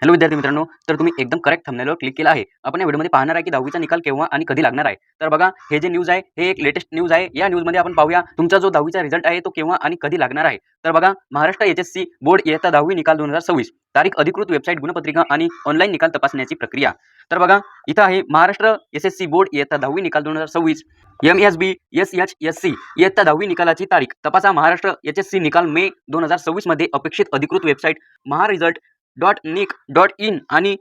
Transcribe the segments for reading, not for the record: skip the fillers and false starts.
Hello विद्यार्थी मित्रांनो, तर तुम्ही एकदम करेक्ट थंबनेलवर क्लिक केला आहे. आपण या व्हिडिओमध्ये पाहणार आहे की 10वीचा निकाल केव्हा आणि कधी लागणार आहे. तर बघा, हे जे न्यूज आहे हे एक लेटेस्ट न्यूज आहे. या न्यूजमध्ये आपण पाहूया तुमचा जो 10वीचा रिझल्ट आहे तो केव्हा आणि कधी लागणार आहे. तर बघा, महाराष्ट्र HSC बोर्ड इयत्ता 10वी निकाल 2026 तारीख, अधिकृत वेबसाईट, गुणपत्रिका आणि ऑनलाईन निकाल तपासण्याची प्रक्रिया. तर बघा, इथं आहे महाराष्ट्र SSC बोर्ड इयत्ता 10वी निकाल 2026 MSB SHSC इयत्ता 10वी निकालाची तारीख तपासा. महाराष्ट्र HSC निकाल मे 2026 मध्ये अपेक्षित अधिकृत वेबसाईट महारिझल्ट.nic.in आणि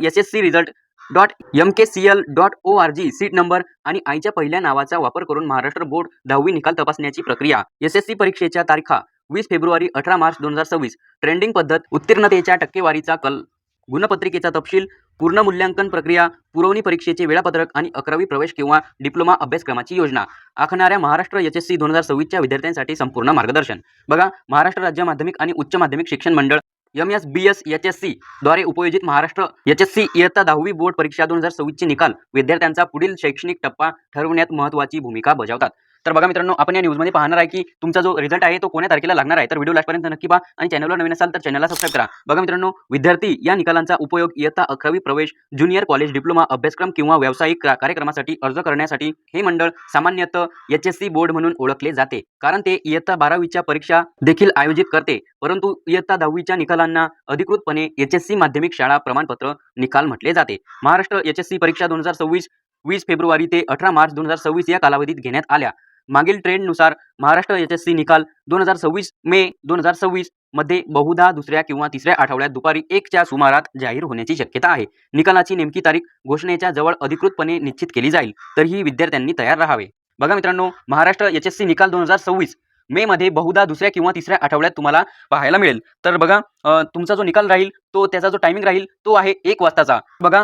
sscresult.mkcl.org सीट नंबर आणि आईच्या पहिल्या नावाचा वापर करून महाराष्ट्र बोर्ड 10वी निकाल तपासण्याची प्रक्रिया. SSC परीक्षेच्या तारखा 20 फेब्रुवारी 18 मार्च 2026. ट्रेंडिंग पद्धत, उत्तीर्णतेच्या टक्केवारीचा कल, गुणपत्रिकेचा तपशील, पूर्ण मूल्यांकन प्रक्रिया, पुरवणी परीक्षेचे वेळापत्रक आणि 11वी प्रवेश किंवा डिप्लोमा अभ्यासक्रमाची योजना आखणाऱ्या महाराष्ट्र HSC 2026च्या विद्यार्थ्यांसाठी संपूर्ण मार्गदर्शन. बघा, महाराष्ट्र राज्य माध्यमिक आणि उच्च माध्यमिक शिक्षण मंडळ MSBS HSC द्वारे उपयोजित महाराष्ट्र HSC इयत्ता 10वी बोर्ड परीक्षा 2026चे निकाल विद्यार्थ्यांचा पुढील शैक्षणिक टप्पा ठरवण्यात महत्त्वाची भूमिका बजावतात. तर बघा मित्रांनो, आपण या न्यूजमध्ये पाहणार आहे की तुमचा जो रिझल्ट आहे तो कोण्या तारखेला लागणार आहे. तर व्हिडिओ लास्टपर्यंत नक्की पहा आणि चॅनलवर नवीन असाल तर चॅनलला सबस्क्राईब करा. बघा मित्रांनो, विद्यार्थी या निकालांचा उपयोग इयत्ता 11वी प्रवेश, ज्युनियर कॉलेज, डिप्लोमा अभ्यासक्रम किंवा व्यावसायिक कार्यक्रमासाठी अर्ज करण्यासाठी हे मंडळ सामान्यतः HSC बोर्ड म्हणून ओळखले जाते, कारण ते इयत्ता 12वीच्या परीक्षा देखील आयोजित करते. परंतु इयत्ता 10वीच्या निकालांना अधिकृतपणे HSC माध्यमिक शाळा प्रमाणपत्र निकाल म्हटले जाते. महाराष्ट्र HSC परीक्षा 2026 20 फेब्रुवारी ते 18 मार्च 2026 या कालावधीत घेण्यात आल्या. मागील ट्रेंडनुसार महाराष्ट्र HSC निकाल 2026 मे 2026 मध्ये बहुधा दुसऱ्या किंवा तिसऱ्या आठवड्यात दुपारी 1च्या सुमारात जाहीर होण्याची शक्यता आहे. निकालाची नेमकी तारीख घोषणेच्या जवळ अधिकृतपणे निश्चित केली जाईल, तरीही विद्यार्थ्यांनी तयार राहावे. बघा मित्रांनो, महाराष्ट्र HSC निकाल 2026 मे मध्ये बहुधा दुसऱ्या किंवा तिसऱ्या आठवड्यात तुम्हाला पाहायला मिळेल. तर बघा, तुमचा जो निकाल राहील तो त्याचा जो टायमिंग राहील तो आहे 1 वाजताचा. बघा,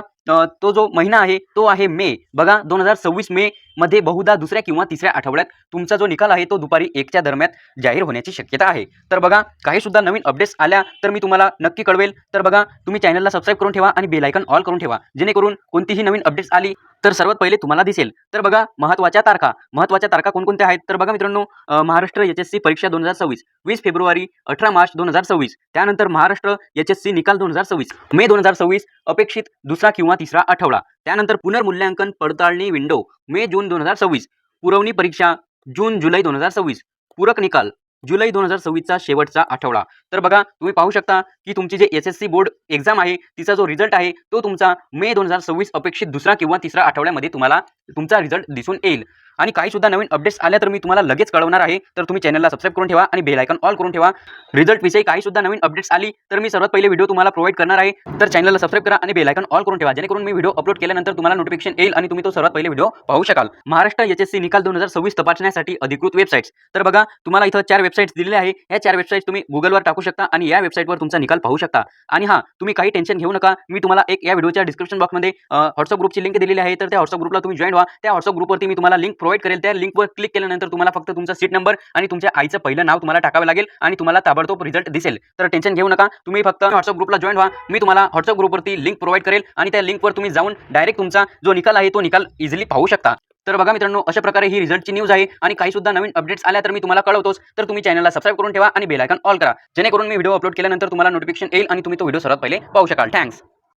तो जो महिना आहे तो आहे मे. बघा, 2026 मे मध्ये बहुधा दुसऱ्या किंवा तिसऱ्या आठवड्यात तुमचा जो निकाल आहे तो दुपारी 1च्या दरम्यान जाहीर होण्याची शक्यता आहे. तर बघा, काही सुद्धा नवीन अपडेट्स आल्या तर मी तुम्हाला नक्की कळवेल. तर बघा, तुम्ही चॅनलला सबस्क्राईब करून ठेवा आणि बेल आयकॉन ऑल करून ठेवा, जेणेकरून कोणतीही नवीन अपडेट्स आली तर सर्वात पहिले तुम्हाला दिसेल. तर बघा, महत्त्वाच्या तारखा कोणकोणत्या आहेत. तर बघा मित्रांनो, महाराष्ट्र HSC परीक्षा 2026 20 फेब्रुवारी 18 मार्च 2026. त्यानंतर महाराष्ट्र HSC निकाल 2026 मे 2026 अपेक्षित दुसरा किंवा तिसरा आठवडा. त्यानंतर पुनर्मूल्यांकन पडताळणी विंडो मे जून 2026. पुरवणी परीक्षा जून जुलै 2026. पूरक निकाल जुलै 2026चा शेवटचा आठवडा. तर बघा, तुम्ही पाहू शकता की तुमची जे SSC बोर्ड एक्झाम आहे तिचा जो रिझल्ट आहे तो तुमचा मे 2026 अपेक्षित दुसरा किंवा तिसरा आठवड्यामध्ये तुम्हाला तुमचा रिझल्ट दिसून येईल. आणि काही सुद्धा नवीन अपडेट्स आल्या तर मी तुम्हाला लगेच कळवणार आहे. तर तुम्ही चॅनलला सबस्क्राईब करून ठेवा आणि बेल आयकॉन ऑल करून ठेवा. रिझल्ट विषयी काही सुद्धा नवीन अपडेट्स आली तर मी सर्वात पहिले व्हिडिओ तुम्हाला प्रोव्हाइड करणार आहे. तर चॅनलला सबस्क्राईब करा आणि बेल आयकॉन ऑल करून ठेवा, जेणेकरून मी व्हिडिओ अपलोड केल्यानंतर तुम्हाला नोटिफिकेशन येईल आणि तुम्ही तो सर्वात पहिले व्हिडिओ पाहू शकाल. महाराष्ट्र HSC निकाल 2026 तपासण्यासाठी अधिकृत वेबसाईट्स. तर बघा, तुम्हाला इथं 4 वेबसाईट्स दिलेल्या आहे. या 4 वेबसाईट्स तुम्ही गुगलवर टाकू शकता आणि या वेबसाईटवर तुमचा निकाल पाहू शकता. आणि हां, तुम्ही काही टेन्शन घेऊ नका. मी तुम्हाला एक या व्हिडिओच्या डिस्क्रिप्शन बॉक्समध्ये व्हॉट्सअप ग्रुपची लिंक दिलेली आहे. तर त्या व्हॉट्सअप ग्रुपला तुम्ही जॉईन व्हा. त्या व्हॉट्सअप ग्रुपवरती मी तुम्हाला लिंक प्रोव्हाइड करेल. त्या लिंकवर क्लिक केल्यानंतर तुम्हाला फक्त तुमचा सीट नंबर आणि तुमच्या आईचं पहिलं नाव तुम्हाला टाकावे लागेल आणि तुम्हाला ताबडतोब रिझल्ट दिसेल. तर टेन्शन घेऊ नका. तुम्ही फक्त व्हॉट्सअप ग्रुपला जॉईन व्हा. मी तुम्हाला व्हॉट्सअप ग्रुपवरती लिंक प्रोव्हाइड करेल आणि त्या लिंकवर तुम्ही जाऊन डायरेक्ट तुमचा जो निकाल आहे तो निकाल इझिली पाहू शकता. तर बघा मित्रांनो, अशा प्रकारे ही रिझल्टची न्यूज आहे आणि काही सुद्धा नवीन अपडेट्स आल्या तर मी तुम्हाला कळवतोच. तर तुम्ही चॅनलला सबस्क्राईब करून ठेवा आणि बेल आयकॉन ऑल करा, जेणेकरून मी व्हिडिओ अपलोड केल्यानंतर तुम्हाला नोटिफिकेशन येईल आणि तुम्ही तो व्हिडिओ सर्वात पहिले पाहू शकाल. थँक्स.